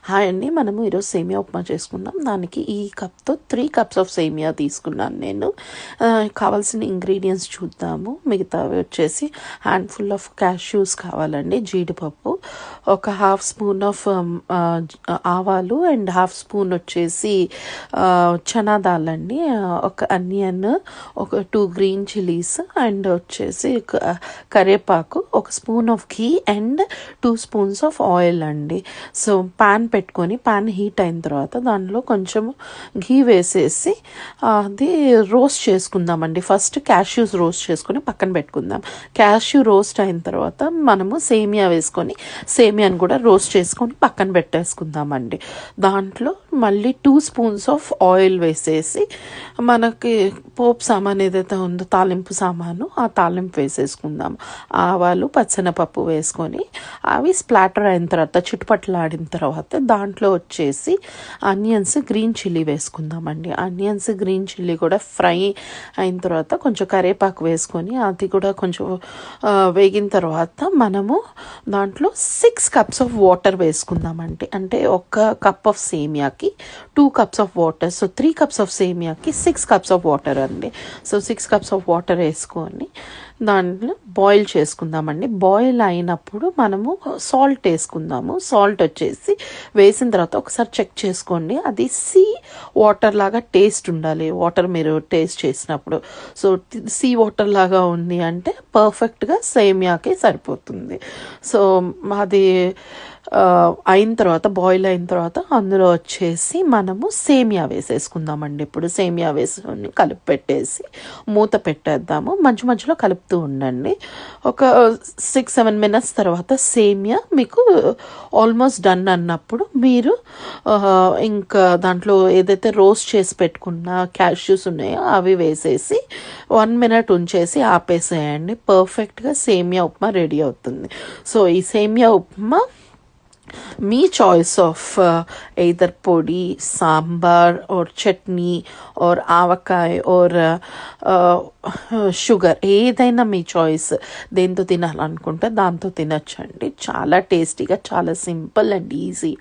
Hi అండి, మనము ఈరోజు సేమియా ఉప్మా చేసుకుందాం. దానికి ఈ కప్తో 3 కప్స్ ఆఫ్ సేమియా తీసుకున్నాను నేను. కావాల్సిన ఇంగ్రీడియంట్స్ చూద్దాము. మిగతావి వచ్చేసి హ్యాండ్ఫుల్ ఆఫ్ క్యాష్యూస్ కావాలండి, జీడిపప్పు, ఒక హాఫ్ స్పూన్ ఆఫ్ ఆవాలు అండ్ హాఫ్ స్పూన్ వచ్చేసి చనా దాల్ అండి, ఒక అనియన్, ఒక 2 గ్రీన్ చిల్లీస్ అండ్ వచ్చేసి కరివేపాకు, ఒక spoon of ghee and 2 spoons of oil అండి. సో పాన్ పెట్టుకొని పాన్ హీట్ అయిన తర్వాత దానిలో కొంచెం ఘీ వేసేసి అది రోస్ట్ చేసుకుందామండి. ఫస్ట్ క్యాష్యూస్ రోస్ట్ చేసుకొని పక్కన పెట్టుకుందాం. క్యాష్యూ రోస్ట్ అయిన తర్వాత మనము సేమియా వేసుకొని సేమియాని కూడా రోస్ట్ చేసుకొని పక్కన పెట్టేసుకుందామండి. దాంట్లో మళ్ళీ 2 స్పూన్స్ ఆఫ్ ఆయిల్ వేసేసి మనకి పోపు సామాన్ ఏదైతే ఉందో తాలింపు సామాను, ఆ తాలింపు వేసేసుకుందాం. ఆవాలు, పచ్చెనపప్పు వేసుకొని అవి స్ప్లాటర్ అయిన తర్వాత చిటుపట్లాడిన తర్వాత దాంట్లో వచ్చేసి ఆనియన్స్, గ్రీన్ చిల్లీ వేసుకుందామండి. ఆనియన్స్, గ్రీన్ చిల్లీ కూడా ఫ్రై అయిన తర్వాత కొంచెం కరివేపాకు వేసుకొని అది కూడా కొంచెం వేగిన తర్వాత మనము దాంట్లో 6 కప్స్ ఆఫ్ వాటర్ వేసుకుందామండి. అంటే ఒక కప్ ఆఫ్ సేమియాకి 2 cups of water, so 3 cups of సేమియాకి 6 కప్స్ ఆఫ్ వాటర్ అండి. సో 6 కప్స్ ఆఫ్ వాటర్ వేసుకొని దాంట్లో బాయిల్ చేసుకుందామండి. బాయిల్ అయినప్పుడు మనము సాల్ట్ వేసుకుందాము. సాల్ట్ వచ్చేసి వేసిన తర్వాత ఒకసారి చెక్ చేసుకోండి, అది వాటర్ లాగా టేస్ట్ ఉండాలి. వాటర్ మీరు టేస్ట్ చేసినప్పుడు సో వాటర్ లాగా ఉంది అంటే పర్ఫెక్ట్గా సేమియాకి సరిపోతుంది. సో అది అయిన తర్వాత బాయిల్ అయిన తర్వాత అందులో వచ్చేసి మనము సేమియా వేసేసుకుందామండి. ఇప్పుడు సేమియా వేసుకొని కలిపి పెట్టేసి మూత పెట్టేద్దాము. మధ్య మధ్యలో కలుపుతూ ఉండండి. ఒక 6-7 మినిట్స్ తర్వాత సేమియా మీకు ఆల్మోస్ట్ డన్ అన్నప్పుడు మీరు ఇంకా దాంట్లో ఏదైతే రోస్ట్ చేసి పెట్టుకున్న క్యాష్యూస్ ఉన్నాయో అవి వేసేసి 1 మినిట్ ఉంచేసి ఆపేసేయండి. పర్ఫెక్ట్గా సేమియా ఉప్మా రెడీ అవుతుంది. సో ఈ సేమియా ఉప్మా మీ choice of either podi, sambar or chutney or avakaya or sugar, ఏదైనా మీ చాయిస్. దేంతో తినాలనుకుంటే దాంతో తినచ్చండి. చాలా టేస్టీగా, చాలా సింపుల్ అండ్ ఈజీ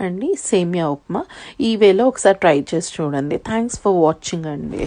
అండి సేమియా ఉప్మా. ఈ వేలో ఒకసారి ట్రై చేసి చూడండి. థ్యాంక్స్ ఫర్ వాచింగ్ అండి.